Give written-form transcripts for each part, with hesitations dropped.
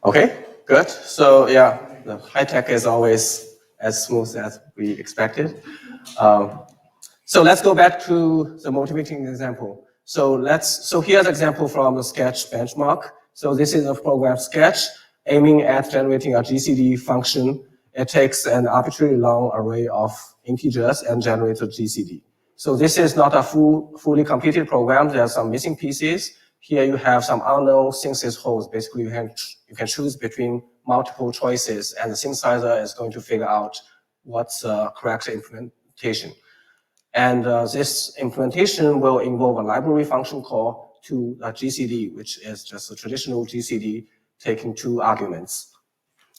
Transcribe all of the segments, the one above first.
Okay, good. So yeah, the high tech is always as smooth as we expected. So let's go back to the motivating example. So here's an example from the Sketch benchmark. So this is a program Sketch aiming at generating a GCD function. It takes an arbitrarily long array of integers and generates a GCD. So this is not a fully completed program. There are some missing pieces. Here you have some unknown synthesis holes. Basically, you can choose between multiple choices, and the synthesizer is going to figure out what's the correct implementation. And this implementation will involve a library function call to a GCD, which is just a traditional GCD taking 2 arguments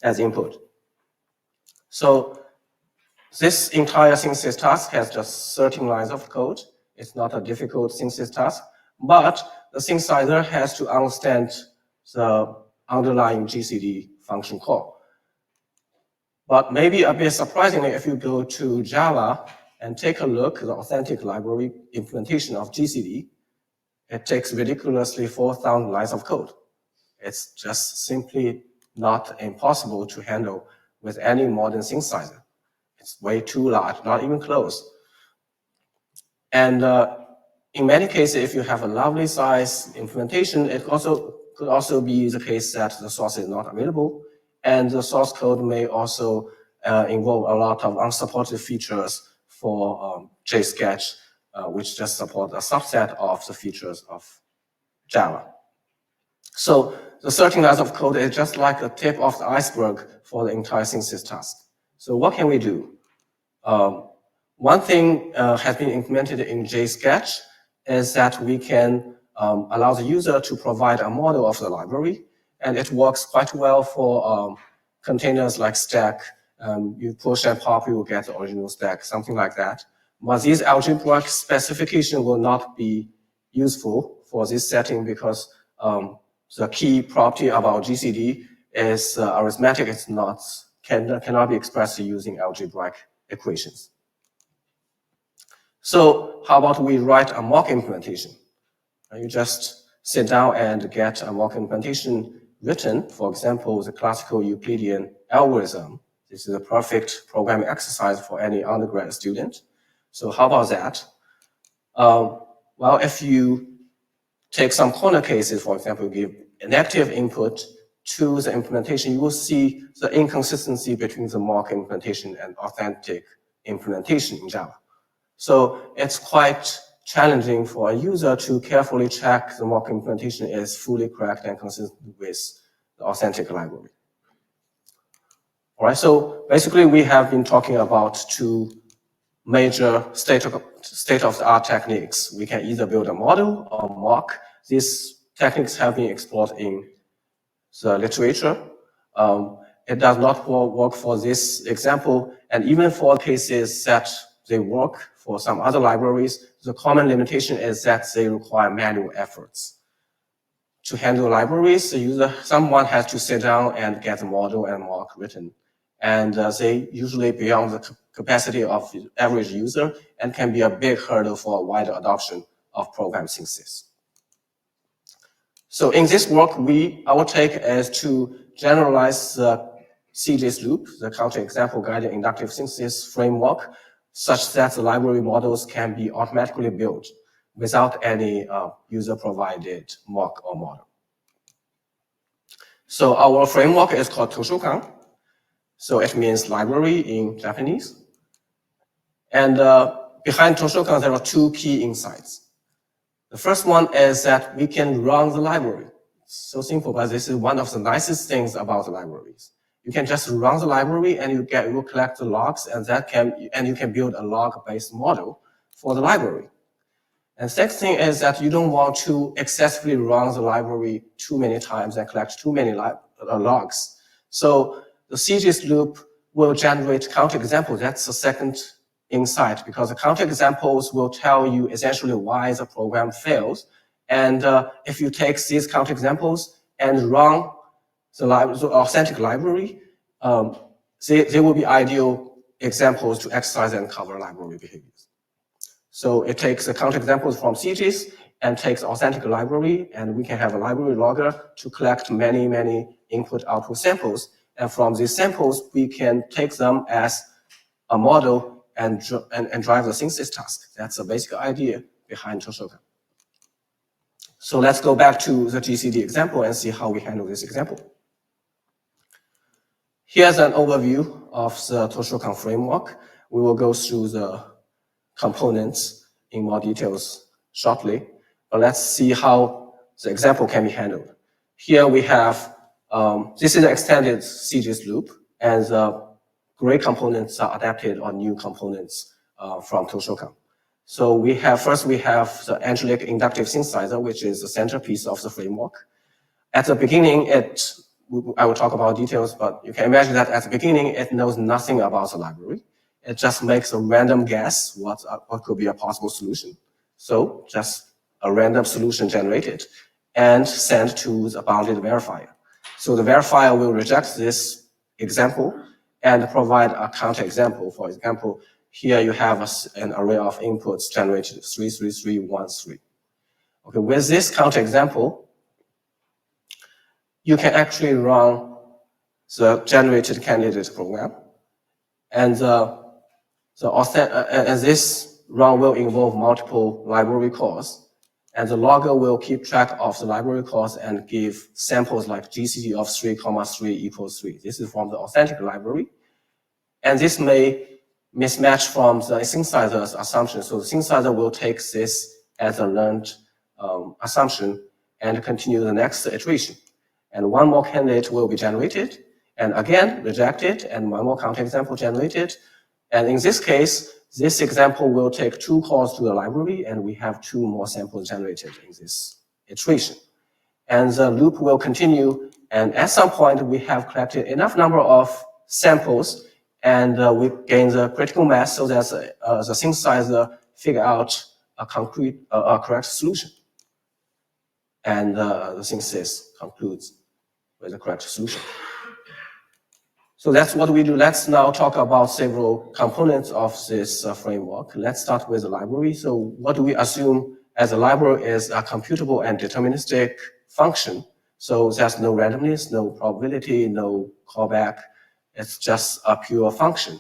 as input. So this entire synthesis task has just 13 lines of code. It's not a difficult synthesis task, but the synthesizer has to understand the underlying GCD function call. But maybe a bit surprisingly, if you go to Java and take a look at the authentic library implementation of GCD, it takes ridiculously 4,000 lines of code. It's just simply not impossible to handle with any modern synthesizer. It's way too large, not even close. And in many cases, if you have a lovely size implementation, it could also be the case that the source is not available, and the source code may also involve a lot of unsupported features for JSketch, which just support a subset of the features of Java. So the 13 lines of code is just like the tip of the iceberg for the entire synthesis task. So what can we do? One thing has been implemented in JSketch is that we can allow the user to provide a model of the library, and it works quite well for containers like stack. You push and pop, you will get the original stack, something like that. But this algebraic specification will not be useful for this setting because the key property about GCD is arithmetic. It's cannot be expressed using algebraic equations. So how about we write a mock implementation? You just sit down and get a mock implementation written. For example, the classical Euclidean algorithm. This is a perfect programming exercise for any undergrad student. So how about that? Well, if you take some corner cases, for example, give a negative input to the implementation, you will see the inconsistency between the mock implementation and authentic implementation in Java. So it's quite challenging for a user to carefully check the mock implementation is fully correct and consistent with the authentic library. All right, so basically we have been talking about 2 major state-of-the-art techniques. We can either build a model or mock. These techniques have been explored in the literature. It does not work for this example, and even for cases that they work for some other libraries, the common limitation is that they require manual efforts. To handle libraries, someone has to sit down and get a model and mock written. And they usually beyond the capacity of the average user and can be a big hurdle for a wider adoption of program synthesis. So in this work, our take is to generalize the CJS loop, the counter-example guided inductive synthesis framework, such that the library models can be automatically built without any user-provided mock or model. So our framework is called Toshokan. So it means library in Japanese. And behind Toshokan, there are 2 key insights. The first one is that we can run the library. It's so simple, but this is one of the nicest things about the libraries. You can just run the library and you will collect the logs, and you can build a log-based model for the library. And the second thing is that you don't want to excessively run the library too many times and collect too many logs. So the CJS loop will generate counterexamples. That's the second insight, because the counterexamples will tell you essentially why the program fails. And if you take these counterexamples and run the authentic library, they will be ideal examples to exercise and cover library behaviors. So it takes the counterexamples from CJS and takes authentic library, and we can have a library logger to collect many, many input-output samples. And from these samples, we can take them as a model and drive the synthesis task. That's the basic idea behind Toshokan. So let's go back to the GCD example and see how we handle this example. Here's an overview of the Toshokan framework. We will go through the components in more details shortly, but let's see how the example can be handled. Here we have, this is an extended CGS loop, and the gray components are adapted on new components from Toshokan. So first we have the Angelic inductive synthesizer, which is the centerpiece of the framework. At the beginning, I will talk about details, but you can imagine that at the beginning, it knows nothing about the library. It just makes a random guess what could be a possible solution. So just a random solution generated and sent to the bounded verifier. So the verifier will reject this example and provide a counterexample. For example, here you have an array of inputs generated 33313. Okay, with this counterexample, you can actually run the generated candidate program, and this run will involve multiple library calls, and the logger will keep track of the library calls and give samples like GCD of 3, 3 equals 3. This is from the authentic library, and this may mismatch from the synthesizer's assumption. So the synthesizer will take this as a learned assumption and continue the next iteration. And one more candidate will be generated, and again rejected, and one more counterexample generated. And in this case, this example will take 2 calls to the library, and we have 2 more samples generated in this iteration. And the loop will continue, and at some point, we have collected enough number of samples, and we gain the critical mass so that the synthesizer figure out a correct solution. And the synthesis concludes with the correct solution. So that's what we do. Let's now talk about several components of this framework. Let's start with the library. So what do we assume as a library is a computable and deterministic function. So there's no randomness, no probability, no callback. It's just a pure function.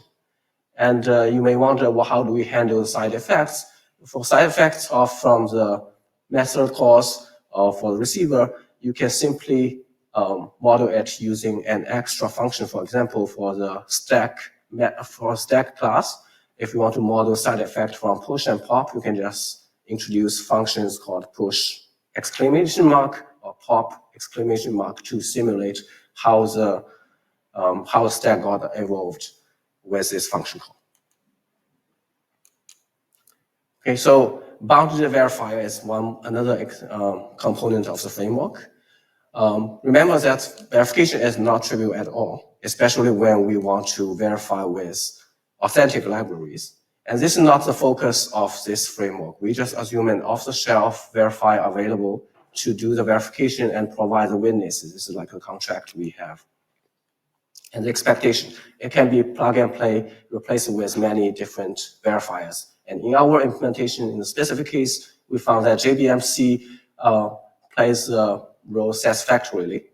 And you may wonder, well, how do we handle side effects? For side effects from the method calls or for the receiver, you can simply model it using an extra function. For example, for the stack class, if you want to model side effect from push and pop, you can just introduce functions called push exclamation mark or pop exclamation mark to simulate how the stack got evolved with this function call. Okay, so bounded verifier is another component of the framework. Remember that verification is not trivial at all, especially when we want to verify with authentic libraries. And this is not the focus of this framework. We just assume an off-the-shelf verifier available to do the verification and provide the witnesses. This is like a contract we have. And the expectation, it can be plug and play, replaced with many different verifiers. And in our implementation, in the specific case, we found that JBMC plays a role satisfactorily.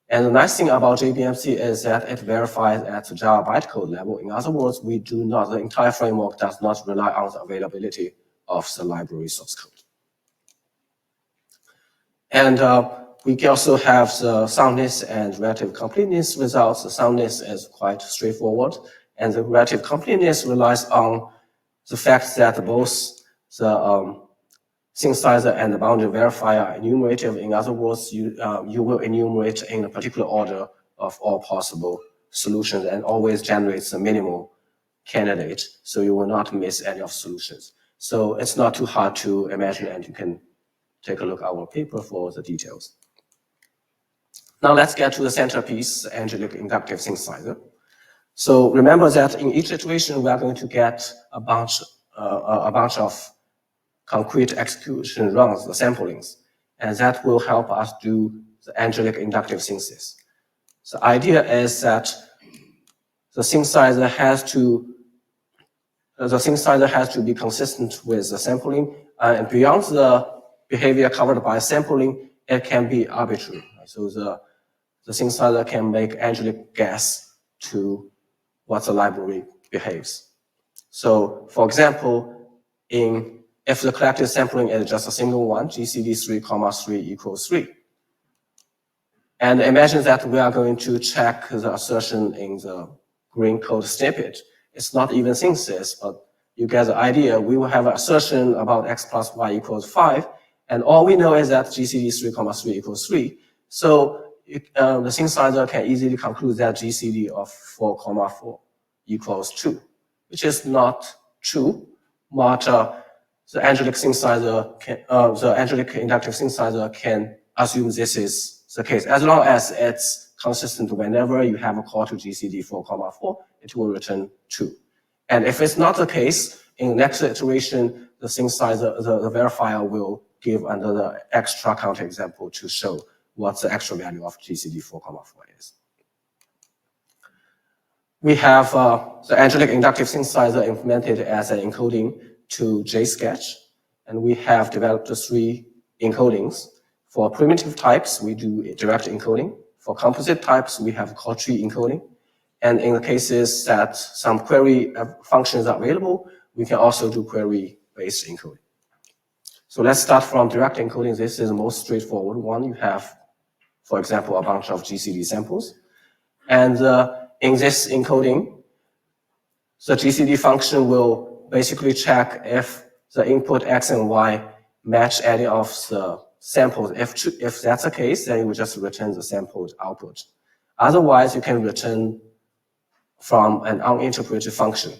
And the nice thing about JBMC is that it verifies at the Java bytecode level. In other words, the entire framework does not rely on the availability of the library source code. And we also have the soundness and relative completeness results. The soundness is quite straightforward, and the relative completeness relies on the fact that both the synthesizer and the bounded verifier are enumerative. In other words, you will enumerate in a particular order of all possible solutions and always generates the minimal candidate, so you will not miss any of solutions. So it's not too hard to imagine, and you can take a look at our paper for the details. Now let's get to the centerpiece, the Angelic inductive synthesizer. So remember that in each iteration, we are going to get a bunch of concrete execution runs, the samplings, and that will help us do the Angelic inductive synthesis. The idea is that the synthesizer has to be consistent with the sampling, and beyond the behavior covered by sampling, it can be arbitrary. So the synthesizer can make Angelic guess to what the library behaves. So for example, if the collected sampling is just a single one, GCD 3, 3 equals 3. And imagine that we are going to check the assertion in the green code snippet. It's not even synthesis, but you get the idea. We will have an assertion about x plus y equals 5, and all we know is that GCD 3, 3 equals 3. So the synthesizer can easily conclude that GCD of 4, 4 equals 2, which is not true, but the Angelic synthesizer the Angelic inductive synthesizer can assume this is the case. As long as it's consistent whenever you have a call to GCD 4, 4, it will return 2. And if it's not the case, in the next iteration, the synthesizer, the verifier will give another extra counterexample to show what the actual value of GCD 4, 4 is. We have the Angelic inductive synthesizer implemented as an encoding to JSketch, and we have developed 3 encodings. For primitive types, we do direct encoding. For composite types, we have call tree encoding. And in the cases that some query functions are available, we can also do query-based encoding. So let's start from direct encoding. This is the most straightforward one. You have, for example, a bunch of GCD samples. And in this encoding, the GCD function will basically check if the input X and Y match any of the samples. If that's the case, then you will just return the sampled output. Otherwise, you can return from an uninterpreted function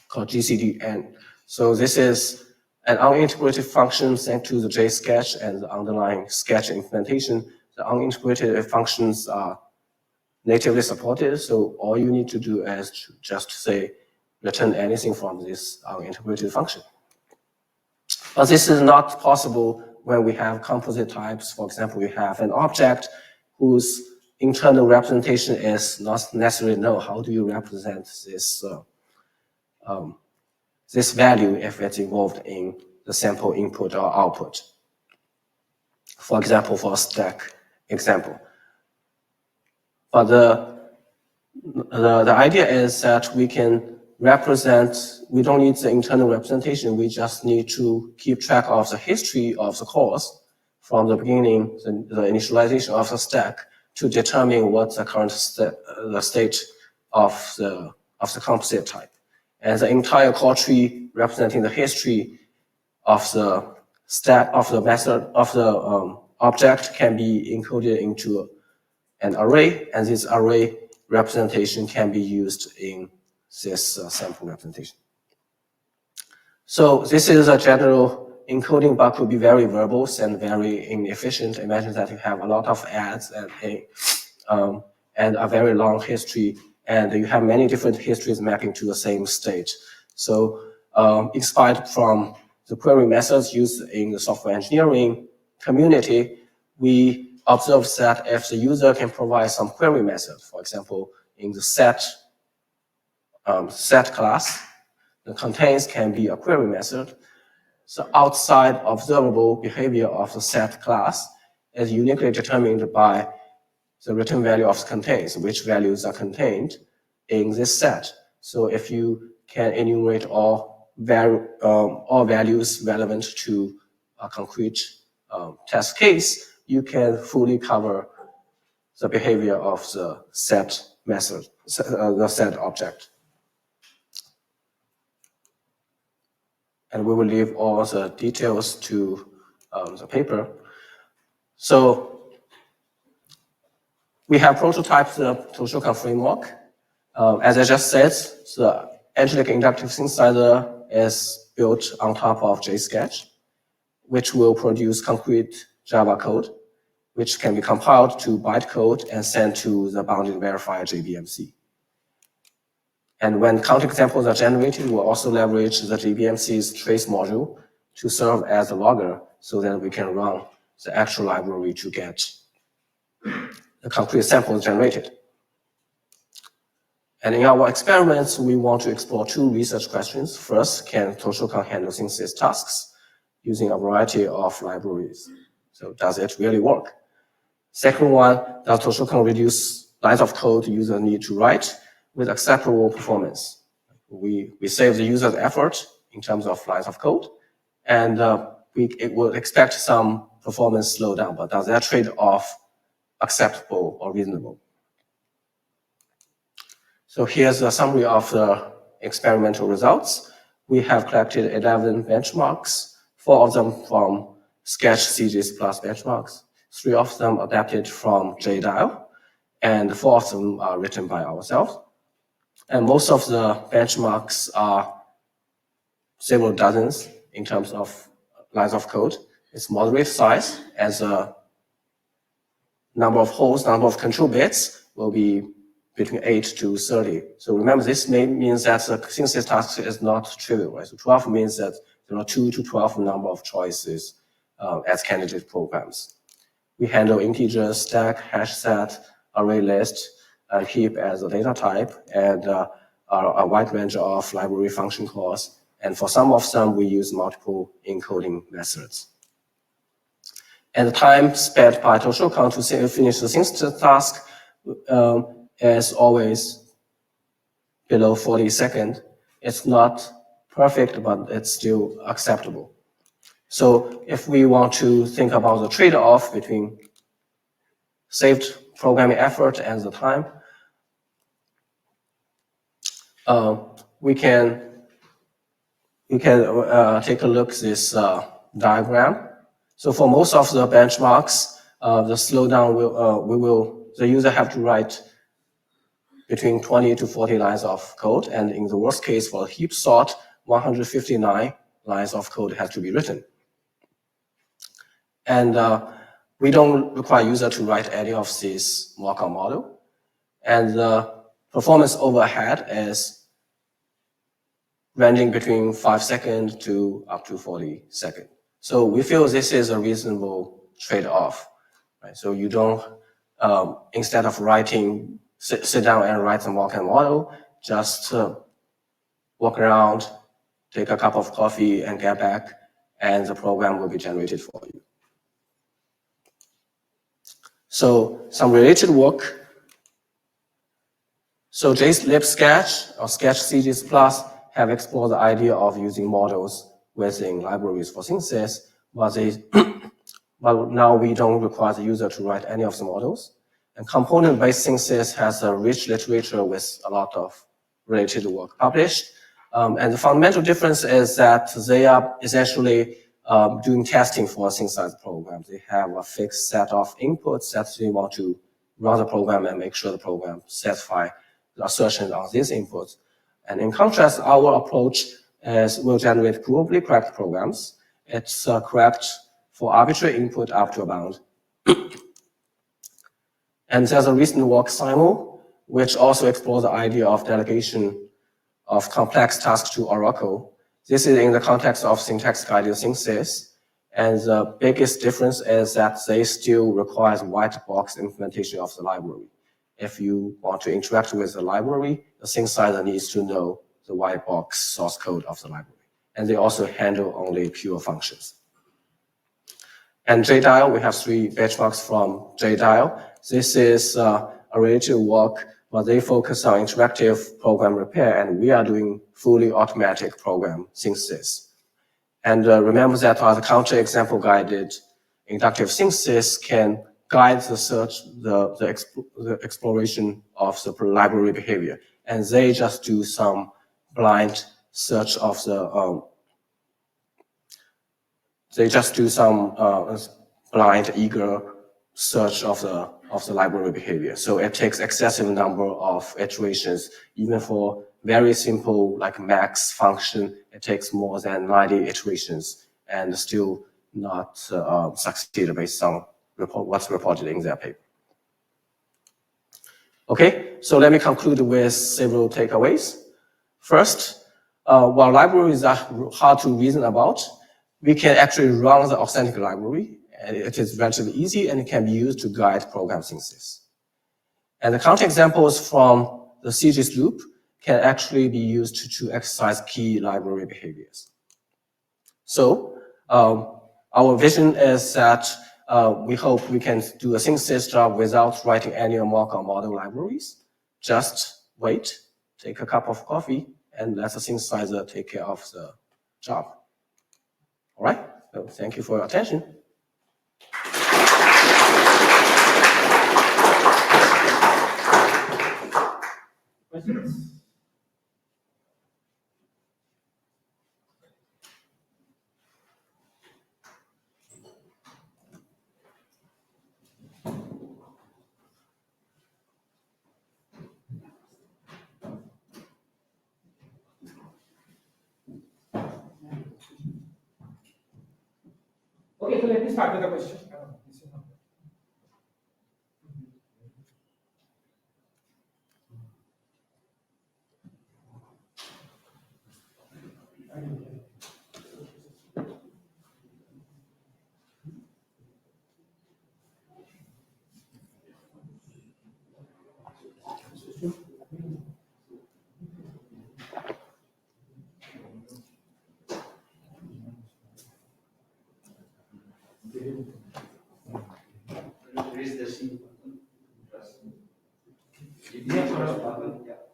called GCDN. So this is an uninterpreted function sent to the JSketch and the underlying sketch implementation. The uninterpreted functions are natively supported, so all you need to do is to just say return anything from this uninterpreted function. But this is not possible when we have composite types. For example, we have an object whose internal representation is not necessarily known. How do you represent this, this value if it's involved in the sample input or output? For example, for a stack example. But the idea is that we can represent, we don't need the internal representation, we just need to keep track of the history of the calls from the beginning, the initialization of the stack, to determine what the current the state of the composite type. And the entire call tree representing the history of the stack of the method of the object can be encoded into an array, and this array representation can be used in this sample representation. So this is a general encoding, but could be very verbose and very inefficient. Imagine that you have a lot of adds and a very long history, and you have many different histories mapping to the same state. So inspired from the query methods used in the software engineering community, we observe that if the user can provide some query method, for example, in the set class, the contains can be a query method. So outside observable behavior of the set class is uniquely determined by the return value of the contains, which values are contained in this set. So if you can enumerate all values relevant to a concrete test case, you can fully cover the behavior of the set method, the set object. And we will leave all the details to the paper. So we have prototyped the Toshokan framework. As I just said, the Angelic inductive synthesizer is built on top of JSketch, which will produce concrete Java code, which can be compiled to bytecode and sent to the bounded verifier JBMC. And when counterexamples are generated, we'll also leverage the JBMC's trace module to serve as a logger so that we can run the actual library to get the concrete samples generated. And in our experiments, we want to explore 2 research questions. First, can Toshokan handle synthesis tasks using a variety of libraries. So does it really work? Second one, does Toshokan reduce lines of code users need to write with acceptable performance? We save the user's effort in terms of lines of code, and we will expect some performance slowdown, but does that trade-off acceptable or reasonable? So here's a summary of the experimental results. We have collected 11 benchmarks, 4 of them from Sketch CGs plus benchmarks, 3 of them adapted from JDial, and 4 of them are written by ourselves. And most of the benchmarks are several dozens in terms of lines of code. It's moderate size, as a number of holes, number of control bits will be between 8 to 30. So remember, this means that the synthesis task is not trivial, right? So 12 means that there are 2 to 12 number of choices as candidate programs. We handle integer, stack, hash set, array list, and heap as a data type, and a wide range of library function calls. And for some of them, we use multiple encoding methods. And the time spent by Toshokan to finish the synthesis task is always below 40 seconds. It's not perfect, but it's still acceptable. So if we want to think about the trade-off between saved programming effort and the time, we can take a look at this diagram. So for most of the benchmarks, the slowdown the user have to write between 20 to 40 lines of code, and in the worst case for a heap sort, 159 lines of code has to be written. And we don't require user to write any of this mock-up model, and the performance overhead is ranging between 5 seconds to up to 40 seconds. So we feel this is a reasonable trade-off, right? So you don't, instead of writing, sit down and write the mock-up model, just walk around, take a cup of coffee and get back, and the program will be generated for you. So some related work. So JSketch or Sketch CGs Plus have explored the idea of using models within libraries for synthesis, but now we don't require the user to write any of the models. And component-based synthesis has a rich literature with a lot of related work published. And the fundamental difference is that they are essentially doing testing for a synthesizer program. They have a fixed set of inputs that they want to run the program and make sure the program satisfies the assertions on these inputs. And in contrast, our approach will generate provably correct programs. It's correct for arbitrary input up to a bound. And there's a recent work, Simul, which also explores the idea of delegation of complex tasks to Oracle. This is in the context of syntax-guided synthesis. And the biggest difference is that they still require white box implementation of the library. If you want to interact with the library, the synthesizer needs to know the white box source code of the library. And they also handle only pure functions. And JDial, we have 3 benchmarks from JDial. This is a related work, but they focus on interactive program repair, and we are doing fully automatic program synthesis. And remember that the counterexample guided inductive synthesis can guide the search, the exploration of the library behavior. And they just do some blind search of the, blind, eager search of the library behavior. So it takes excessive number of iterations, even for very simple like max function, it takes more than 90 iterations and still not succeed based on what's reported in their paper. Okay, so let me conclude with several takeaways. First, while libraries are hard to reason about, we can actually run the authentic library, and it is relatively easy and it can be used to guide program synthesis. And the counterexamples from the CGS loop can actually be used to exercise key library behaviors. So Our vision is that we hope we can do a synthesis job without writing any mock or model libraries. Just wait, take a cup of coffee, and let the synthesizer take care of the job. All right, so thank you for your attention. Questions? Okay, so let me start with the question.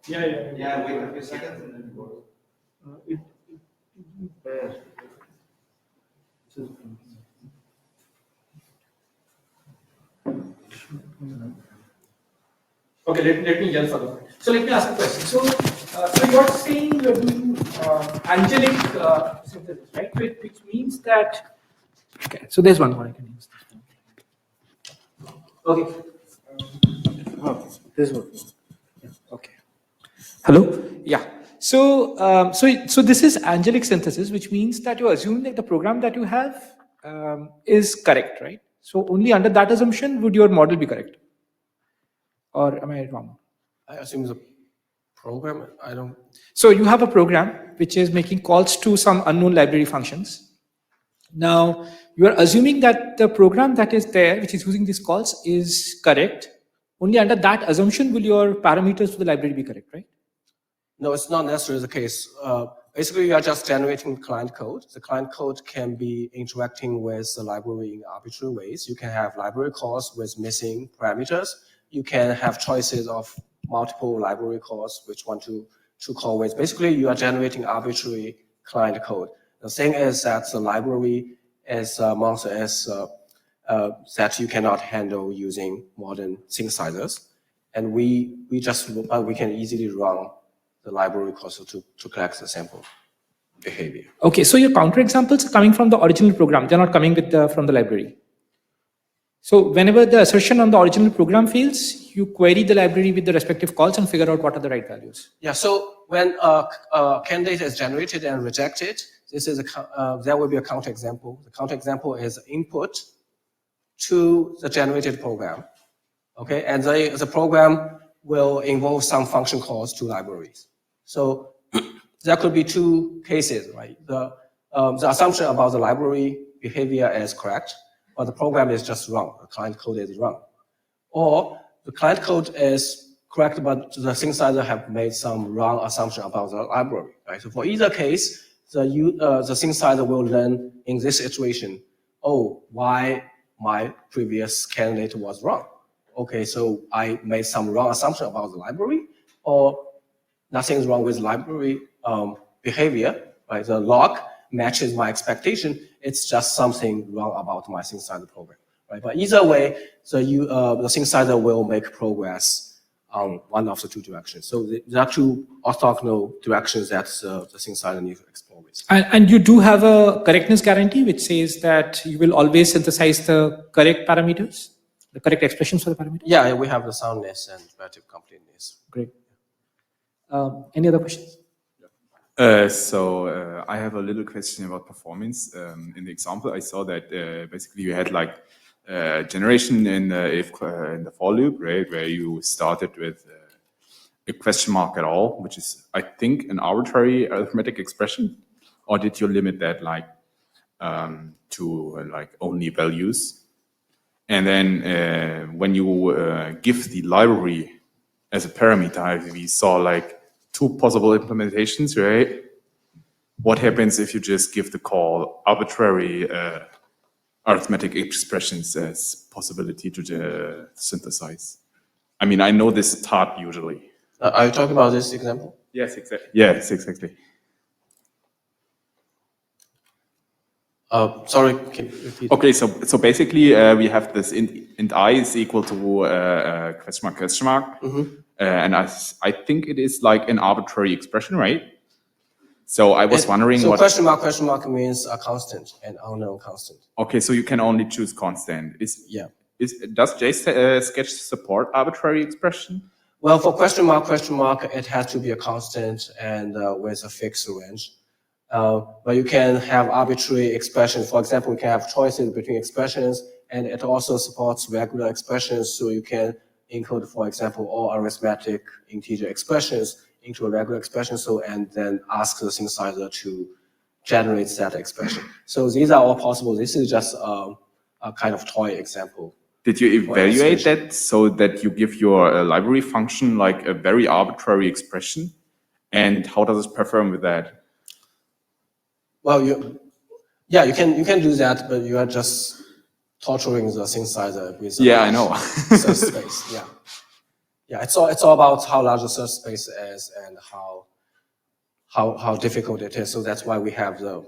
Yeah, wait a few seconds and then go. Okay, let me yell for them. So let me ask a question. So you're saying you're doing angelic synthesis, right? Which means that. Okay, so there's one more I can use. Okay. This one. Yeah, okay. Hello. Yeah. So so this is angelic synthesis, which means that you're assuming that the program that you have is correct, right? So only under that assumption would your model be correct, or am I wrong? I assume the program, I don't. So you have a program which is making calls to some unknown library functions. Now you are assuming that the program that is there, which is using these calls, is correct. Only under that assumption will your parameters for the library be correct, right? No, it's not necessarily the case. Basically, you are just generating client code. The client code can be interacting with the library in arbitrary ways. You can have library calls with missing parameters. You can have choices of multiple library calls which want to call with. Basically, you are generating arbitrary client code. The thing is that the library is a monster that you cannot handle using modern synthesizers, and we can easily run the library calls to collect the sample behavior. Okay, so your counterexamples are coming from the original program. They're not coming from the library. So whenever the assertion on the original program fails, you query the library with the respective calls and figure out what are the right values. Yeah, so when a candidate is generated and rejected, this is there will be a counterexample. The counterexample is input to the generated program. Okay, and the program will involve some function calls to libraries. So there could be two cases, right? The assumption about the library behavior is correct, but the program is just wrong. The client code is wrong. Or the client code is correct, but the synthesizer have made some wrong assumption about the library, right? So for either case, the synthesizer will learn in this situation, oh, why my previous candidate was wrong. Okay, so I made some wrong assumption about the library, or nothing's wrong with library behavior, right? The log matches my expectation. It's just something wrong about my synthesizer program, right? But either way, the synthesizer will make progress on one of the two directions. So there are two orthogonal directions that the synthesizer needs to explore with. And you do have a correctness guarantee, which says that you will always synthesize the correct parameters, the correct expressions for the parameters? Yeah, we have the soundness and relative completeness. Great. Any other questions? I have a little question about performance. In the example, I saw that basically you had like generation in the for loop, right, where you started with a question mark at all, which is, I think, an arbitrary arithmetic expression, or did you limit that like to like only values? And then when you give the library as a parameter, we saw like two possible implementations, right? what happens if you just give the call arbitrary arithmetic expressions as possibility to synthesize? I mean, I know this is taught usually. Are you talking about this example? Yes, exactly. Yes, exactly. Sorry, can you repeat? Okay, so basically we have this int I is equal to question mark. And I think it is like an arbitrary expression, right? So I was wondering so what. question mark means a constant, an unknown constant. Okay, so you can only choose constant. Yeah. Does JSketch support arbitrary expression? Well, for question mark, it has to be a constant and with a fixed range. But you can have arbitrary expressions. For example, you can have choices between expressions, and it also supports regular expressions. So you can encode, for example, all arithmetic integer expressions into a regular expression. So and then ask the synthesizer to generate that expression. So these are all possible. This is just a kind of toy example. Did you evaluate that so that you give your library function like a very arbitrary expression? And how does it perform with that? Well, you can do that, but you are just torturing the synthesizer with I know. search space. Yeah. It's all about how large the search space is and how difficult it is. So that's why we have the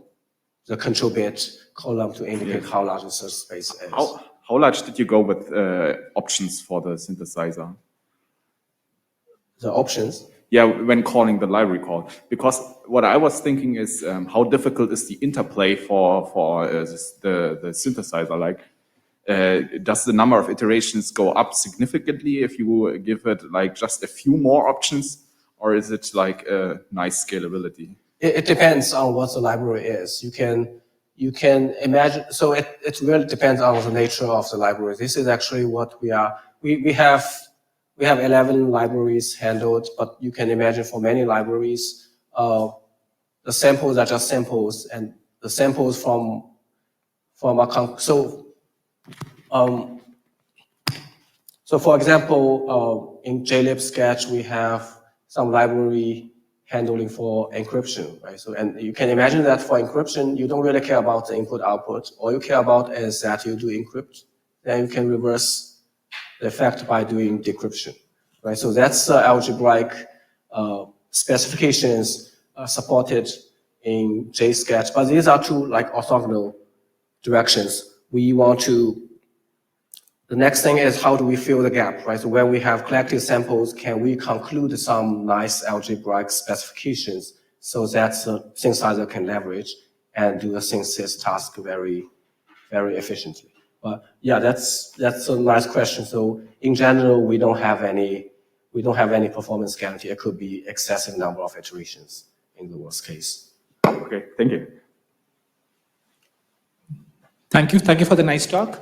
control bit column to indicate how large the search space is. How large did you go with options for the synthesizer? The options? Yeah, when calling the library call. Because what I was thinking is how difficult is the interplay for the synthesizer? Like, does the number of iterations go up significantly if you give it like just a few more options? Or is it like a nice scalability? It depends on what the library is. You can imagine, so it really depends on the nature of the library. This is actually what we have 11 libraries handled, but you can imagine for many libraries, the samples are just samples, and the samples from so for example, in JSketch, we have some library handling for encryption, right? So, and you can imagine that for encryption, you don't really care about the input output. All you care about is that you do encrypt. Then you can reverse the effect by doing decryption, right? So that's algebraic specifications supported in JSketch, but these are two like orthogonal directions. The next thing is how do we fill the gap, right? So when we have collected samples, can we conclude some nice algebraic specifications so that the synthesizer can leverage and do the synthesis task very, very efficiently? But yeah, that's a nice question. So in general, we don't have any performance guarantee. It could be excessive number of iterations in the worst case. Okay, thank you. Thank you for the nice talk.